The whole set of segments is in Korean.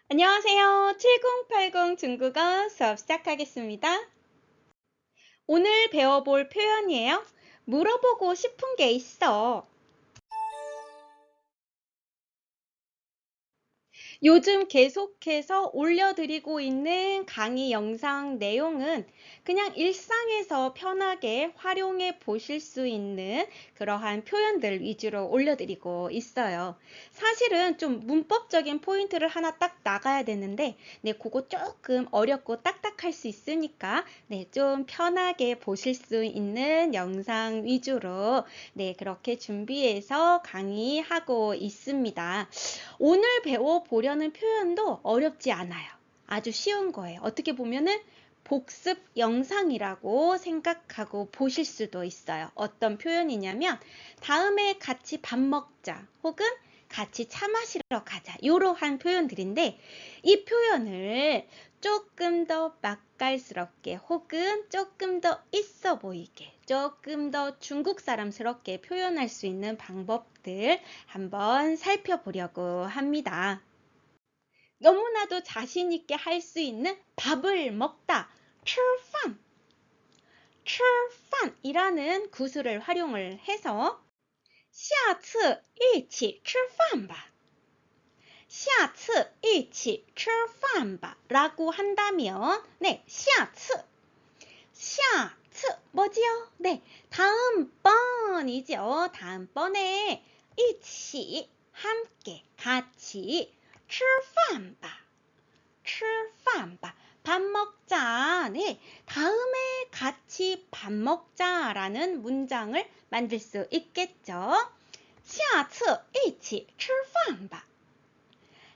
안녕하세요. 7080 중국어 수업 시작하겠습니다. 오늘 배워볼 표현이에요. 물어보고 싶은 게 있어. 요즘 계속해서 올려드리고 있는 강의 영상 내용은 그냥 일상에서 편하게 활용해 보실 수 있는 그러한 표현들 위주로 올려드리고 있어요. 사실은 좀 문법적인 포인트를 하나 딱 나가야 되는데, 그거 조금 어렵고 딱딱할 수 있으니까, 좀 편하게 보실 수 있는 영상 위주로, 그렇게 준비해서 강의하고 있습니다. 오늘 배워보려는 표현도 어렵지 않아요. 아주 쉬운 거예요. 어떻게 보면은 복습 영상이라고 생각하고 보실 수도 있어요. 어떤 표현이냐면 다음에 같이 밥 먹자 혹은 같이 차 마시러 가자 이러한 표현들인데 이 표현을 조금 더 맛깔스럽게 혹은 조금 더 있어 보이게 조금 더 중국 사람스럽게 표현할 수 있는 방법들 한번 살펴보려고 합니다. 너무나도 자신 있게 할 수 있는 밥을 먹다, 吃饭이라는 구슬을 활용을 해서 下次一起吃饭吧下次一起吃饭吧라고 한다면下次뭐지요? 다음번이죠. 다음번에 一起 함께 같이 吃饭吧밥 먹자. 다음에 같이 밥 먹자라는 문장을 만들 수 있겠죠. 下次一起吃饭吧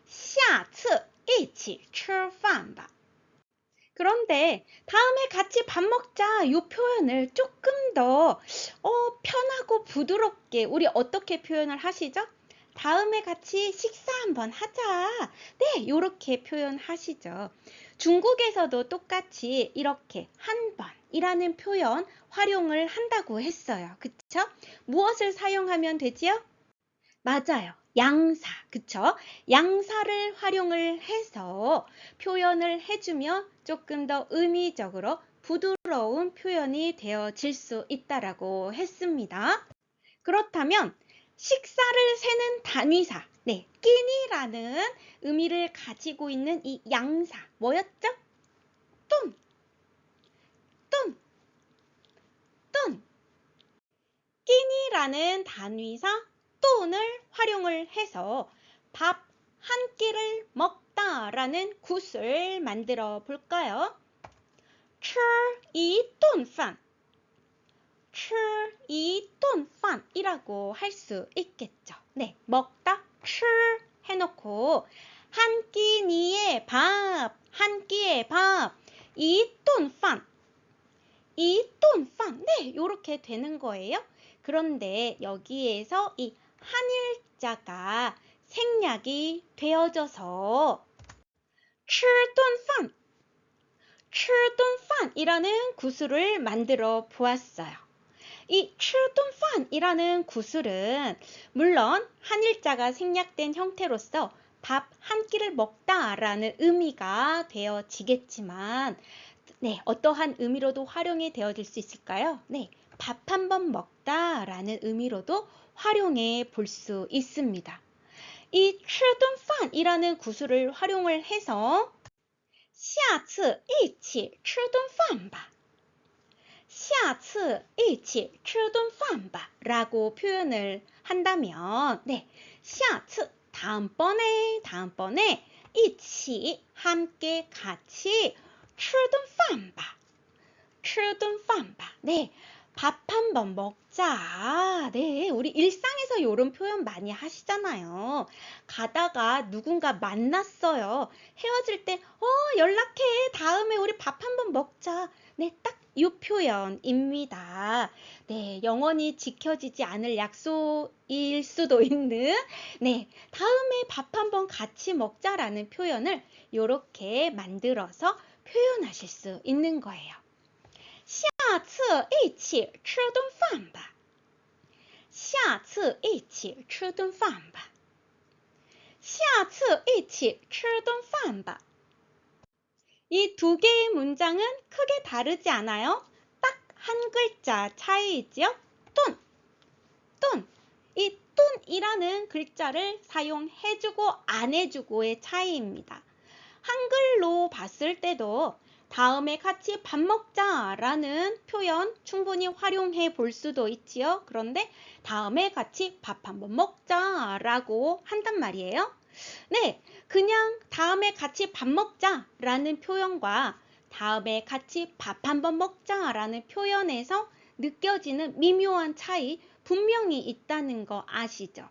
下次一起吃饭吧 그런데 다음에 같이 밥 먹자 이 표현을 조금 더 편하고 부드럽게 우리 어떻게 표현을 하시죠? 다음에 같이 식사 한번 하자. 이렇게 표현하시죠. 중국에서도 똑같이 이렇게 한 번이라는 표현 활용을 한다고 했어요. 그쵸? 무엇을 사용하면 되지요? 맞아요. 양사, 그쵸? 양사를 활용을 해서 표현을 해주면 조금 더 의미적으로 부드러운 표현이 되어질 수 있다라고 했습니다. 그렇다면 식사를 세는 단위사, 끼니라는 의미를 가지고 있는 이 양사, 뭐였죠? 뚠, 뚠, 뚠. 끼니라는 단위사 뚠을 활용을 해서 밥 한 끼를 먹다라는 굿을 만들어 볼까요? 吃一顿饭 吃一顿饭이라고 할 수 있겠죠. 먹다 吃 해놓고 한 끼니의 밥, 한 끼의 밥, 一顿饭 이렇게 되는 거예요. 그런데 여기에서 이 한일자가 생략이 되어져서 吃顿饭이라는 구슬을 만들어 보았어요. 이 吃顿饭이라는 구슬은 물론 한일자가 생략된 형태로서 밥 한 끼를 먹다라는 의미가 되어지겠지만 어떠한 의미로도 활용이 되어질 수 있을까요? 밥 한 번 먹다라는 의미로도 활용해 볼 수 있습니다. 이 吃顿饭이라는 구슬을 활용을 해서 下次一起吃顿饭吧下次一起吃顿饭吧라고 표현을 한다면 下次 다음번에 一起 함께 같이 吃顿饭吧吃顿饭吧밥 한 번 먹자. 우리 일상에서 이런 표현 많이 하시잖아요. 가다가 누군가 만났어요. 헤어질 때, 연락해. 다음에 우리 밥 한 번 먹자. 딱 이 표현입니다. 영원히 지켜지지 않을 약속일 수도 있는, 다음에 밥 한 번 같이 먹자라는 표현을 이렇게 만들어서 표현하실 수 있는 거예요. 下次一起吃顿饭吧下次一起吃顿饭吧下次一起吃顿饭吧. 이 두 개의 문장은 크게 다르지 않아요? 딱 한 글자 차이이지요? 돈, 돈. 이 돈이라는 글자를 사용해주고 안 해주고의 차이입니다. 한글로 봤을 때도 다음에 같이 밥 먹자라는 표현 충분히 활용해 볼 수도 있지요. 그런데 다음에 같이 밥 한번 먹자라고 한단 말이에요. 네, 그냥 다음에 같이 밥 먹자라는 표현과 다음에 같이 밥 한번 먹자라는 표현에서 느껴지는 미묘한 차이 분명히 있다는 거 아시죠?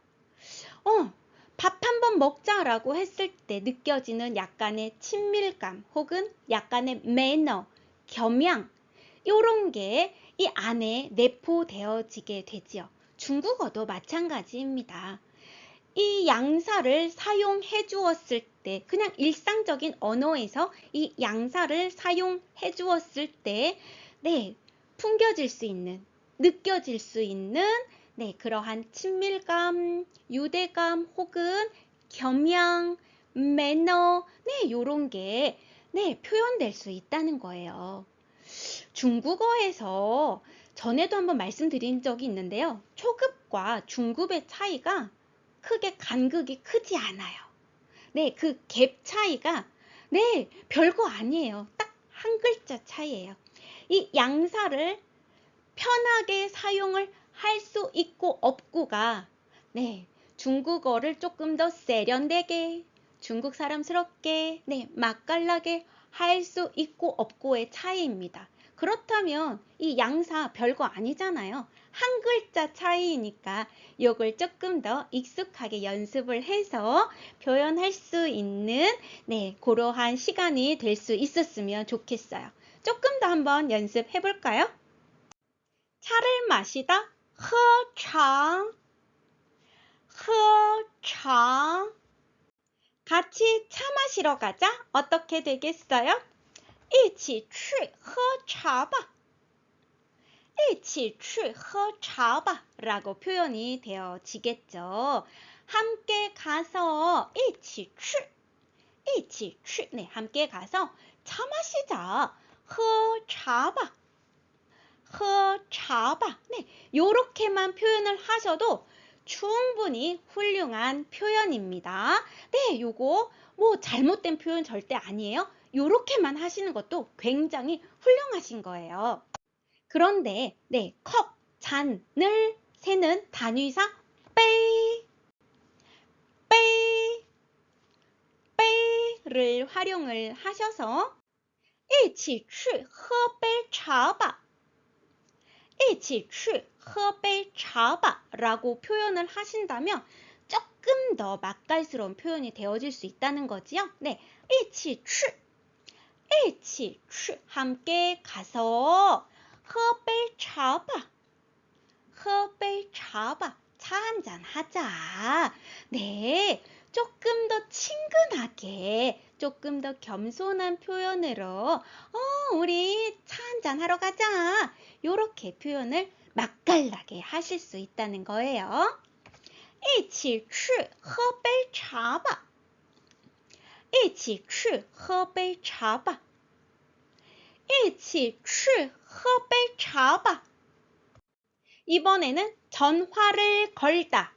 밥 한번 먹자라고 했을 때 느껴지는 약간의 친밀감 혹은 약간의 매너, 겸양 이런 게 이 안에 내포되어지게 되지요. 중국어도 마찬가지입니다. 이 양사를 사용해 주었을 때 그냥 일상적인 언어에서 이 양사를 사용해 주었을 때 풍겨질 수 있는, 느껴질 수 있는 그러한 친밀감, 유대감 혹은 겸양, 매너 요런 게 표현될 수 있다는 거예요. 중국어에서 전에도 한번 말씀드린 적이 있는데요. 초급과 중급의 차이가 크게 간극이 크지 않아요. 그 갭 차이가 별거 아니에요. 딱 한 글자 차이예요. 이 양사를 편하게 사용을 할 수 있고 없고가 중국어를 조금 더 세련되게 중국 사람스럽게 맛깔나게 할 수 있고 없고의 차이입니다. 그렇다면 이 양사 별거 아니잖아요. 한 글자 차이니까 이걸 조금 더 익숙하게 연습을 해서 표현할 수 있는 그러한 시간이 될 수 있었으면 좋겠어요. 조금 더 한번 연습해 볼까요? 차를 마시다 喝茶 喝茶 같이 차 마시러 가자. 어떻게 되겠어요? 一起去喝茶吧. 一起去喝茶吧 라고 표현이 되어지겠죠. 함께 가서 一起去 一起去 함께 가서 차 마시자. 喝茶吧. 喝茶吧. 요렇게만 표현을 하셔도 충분히 훌륭한 표현입니다. 요거 뭐 잘못된 표현 절대 아니에요. 요렇게만 하시는 것도 굉장히 훌륭하신 거예요. 그런데 컵, 잔을 세는 단위사 빼, 빼, 빼를 활용을 하셔서 一起去喝杯茶吧. 一起去喝杯茶吧 라고 표현을 하신다면 조금 더 맛깔스러운 표현이 되어질 수 있다는 거지요. 一起去一起去 함께 가서 喝杯茶吧喝杯茶吧 차 한잔 하자. 조금 더 친근하게 조금 더 겸손한 표현으로 우리 차 한잔 하러 가자. 요렇게 표현을 맛깔나게 하실 수 있다는 거예요. 一起去喝杯茶吧一起去喝杯茶吧一起去喝杯茶吧 이번에는 전화를 걸다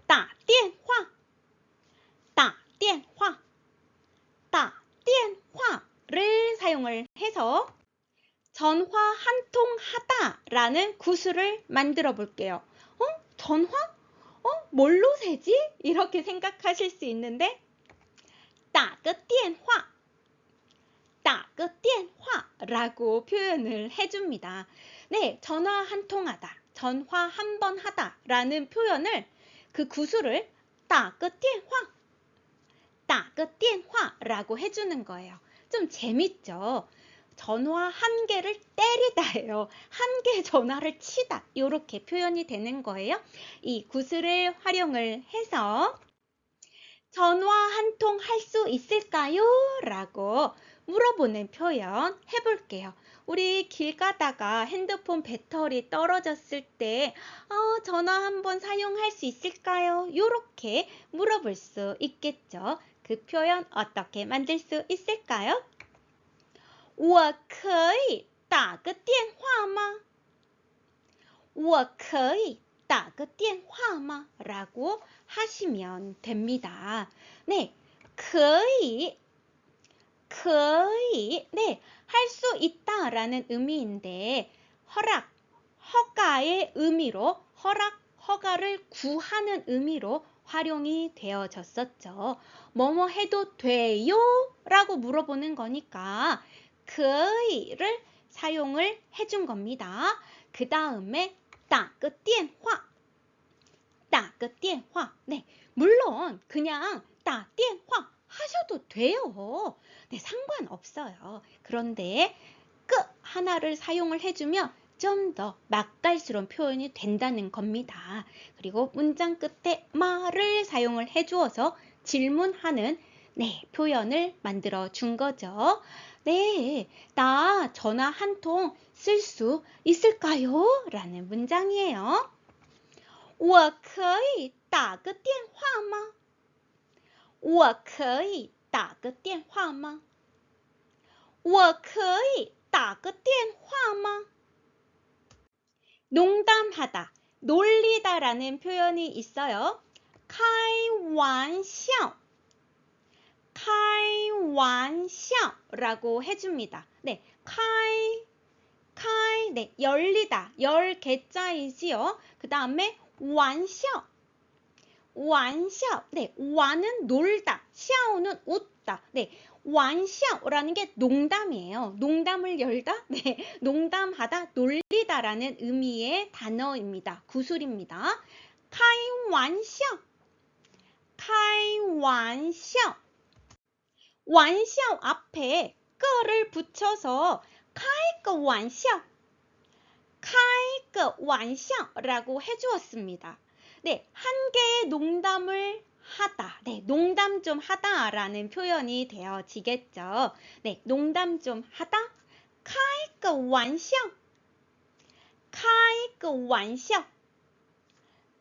打电话打电话打电话를 사용을 해서 전화 한 통 하다 라는 구술을 만들어 볼게요. 전화? 뭘로 세지? 이렇게 생각하실 수 있는데 打个电话打个电话 라고 표현을 해줍니다. 전화 한 통 하다, 전화 한 번 하다 라는 표현을 그 구술을 打个电话打个电话 라고 해주는 거예요. 좀 재밌죠? 전화 한 개를 때리다예요. 한 개 전화를 치다 이렇게 표현이 되는 거예요. 이 구슬을 활용을 해서 전화 한 통 할 수 있을까요? 라고 물어보는 표현 해볼게요. 우리 길 가다가 핸드폰 배터리 떨어졌을 때 전화 한번 사용할 수 있을까요? 이렇게 물어볼 수 있겠죠. 그 표현 어떻게 만들 수 있을까요? 我可以打个电话吗?我可以打个电话吗? 라고 하시면 됩니다. 네, 可以, 네, 할 수 있다라는 의미인데 허락, 허가의 의미로 허가를 구하는 의미로 활용이 되어졌었죠. 뭐뭐 해도 돼요? 라고 물어보는 거니까 可以를 사용을 해준 겁니다. 그 다음에 打个电话, 打个电话. 네, 물론 그냥 打电话 하셔도 돼요. 네, 상관없어요. 그런데 끄 하나를 사용을 해주면 좀 더 맛깔스러운 표현이 된다는 겁니다. 그리고 문장 끝에 말을 사용을 해주어서 질문하는 네, 표현을 만들어 준 거죠. 네, 나 전화 한 통 쓸 수 있을까요? 라는 문장이에요. 我可以打个电话吗?我可以打个电话吗?我可以打个电话吗? 농담하다, 놀리다라는 표현이 있어요. 开玩笑, 开玩笑라고 해줍니다. 네, 开, 네, 열리다, 열 개자이지요. 그 다음에 玩笑, 玩笑, 네, 玩은 놀다, 笑는 웃다. 네, 玩笑라는 게 농담이에요. 농담을 열다, 네, 농담하다, 놀리다라는 의미의 단어입니다. 구술입니다. 开玩笑, 开玩笑. 玩笑 앞에 끄를 붙여서 开个玩笑, 开个玩笑라고 해주었습니다. 네, 한 개의 농담을 하다, 네, 농담 좀 하다 라는 표현이 되어지겠죠. 네, 농담 좀 하다, 开个玩笑, 开个玩笑,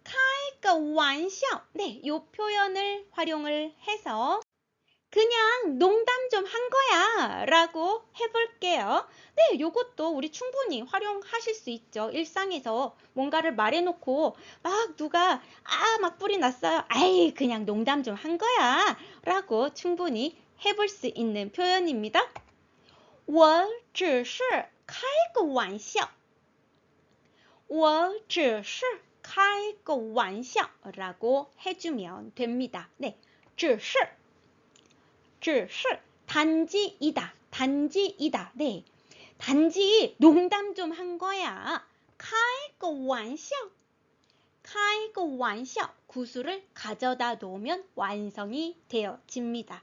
开个玩笑. 네, 이 표현을 활용을 해서 그냥 농담 좀 한 거야 라고 해볼게요. 네, 요것도 우리 충분히 활용하실 수 있죠. 일상에서 뭔가를 말해놓고 막 누가 막 뿔이 났어요. 아이, 그냥 농담 좀 한 거야 라고 충분히 해볼 수 있는 표현입니다. 我只是开个玩笑. 我只是开个玩笑라고 해주면 됩니다. 네, 只是단지이다, 단지이다. 네, 단지 농담 좀 한 거야. 开个玩笑, 开个玩笑. 구술을 가져다 놓으면 완성이 되어집니다.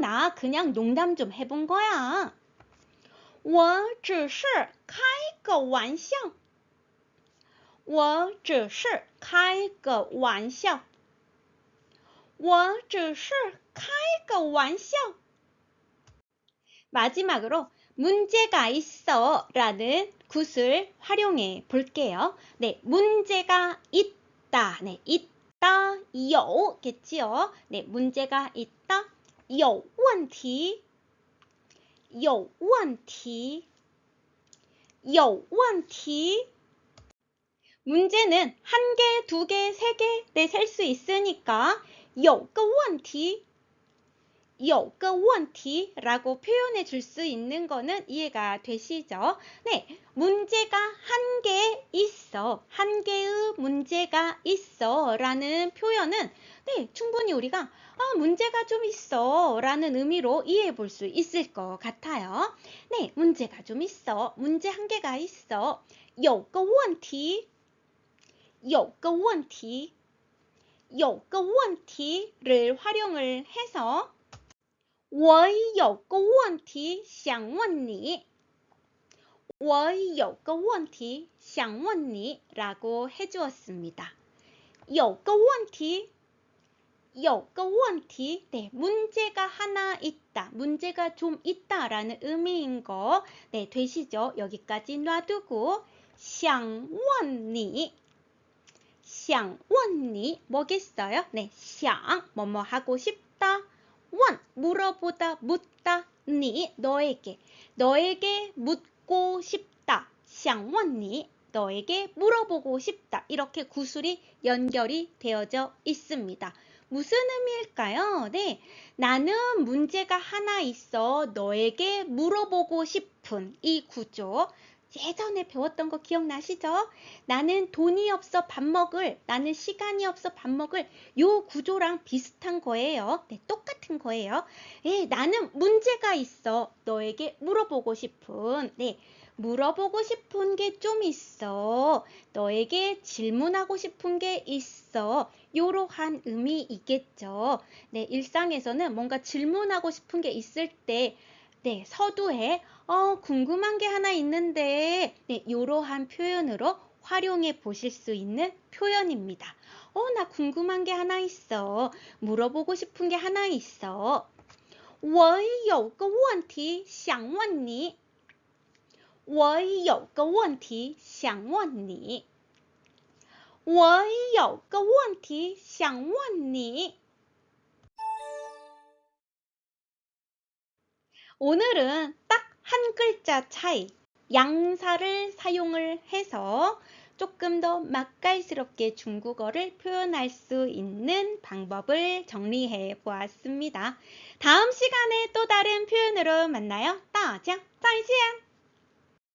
나 그냥 농담 좀 해본 거야. 我只是开个玩笑. 我只是开个玩笑. 我只是开个玩笑. 마지막으로 문제가 있어 라는 구술 활용해 볼게요. 네, 문제가 있다. 네, 있다, 有겠지요. 네, 문제가 있다, 有问题,有问题,有问题. 문제는 한 개, 두 개, 세 개, 네, 셀 수 있으니까 有个问题, 有个问题라고 표현해 줄 수 있는 거는 이해가 되시죠? 네, 문제가 한 개 있어, 한 개의 문제가 있어 라는 표현은 네, 충분히 우리가 문제가 좀 있어 라는 의미로 이해해 볼 수 있을 것 같아요. 네, 문제가 좀 있어, 문제 한 개가 있어. 有个问题, 有个问题, 有个问题를 활용을 해서 我有个问题想问你,我有个问题想问你라고 해주었습니다. 有个问题有个问题, 네, 문제가 하나 있다, 문제가 좀 있다라는 의미인 거, 네, 되시죠? 여기까지 놔두고, 想问你, 想问你, 뭐겠어요? 네, 想, 뭐뭐 하고 싶다, 问, 물어보다, 묻다, 你, 너에게 묻고 싶다, 想问你, 너에게 물어보고 싶다. 이렇게 구술이 연결이 되어져 있습니다. 무슨 의미일까요? 네, 나는 문제가 하나 있어 너에게 물어보고 싶은 이 구조. 예전에 배웠던 거 기억나시죠? 나는 돈이 없어 밥 먹을, 나는 시간이 없어 밥 먹을 요 구조랑 비슷한 거예요. 네, 똑같은 거예요. 예, 나는 문제가 있어 너에게 물어보고 싶은, 네, 물어보고 싶은 게 좀 있어. 너에게 질문하고 싶은 게 있어. 요러한 의미이겠죠. 네, 일상에서는 뭔가 질문하고 싶은 게 있을 때, 네, 서두에 궁금한 게 하나 있는데, 네, 요러한 표현으로 활용해 보실 수 있는 표현입니다. 나 궁금한 게 하나 있어. 물어보고 싶은 게 하나 있어. 我有个问题想问你。我有个问题想问你。我有个问题想问你。 오늘은 딱 한 글자 차이, 양사를 사용을 해서 조금 더 맛깔스럽게 중국어를 표현할 수 있는 방법을 정리해 보았습니다. 다음 시간에 또 다른 표현으로 만나요. 大家再见!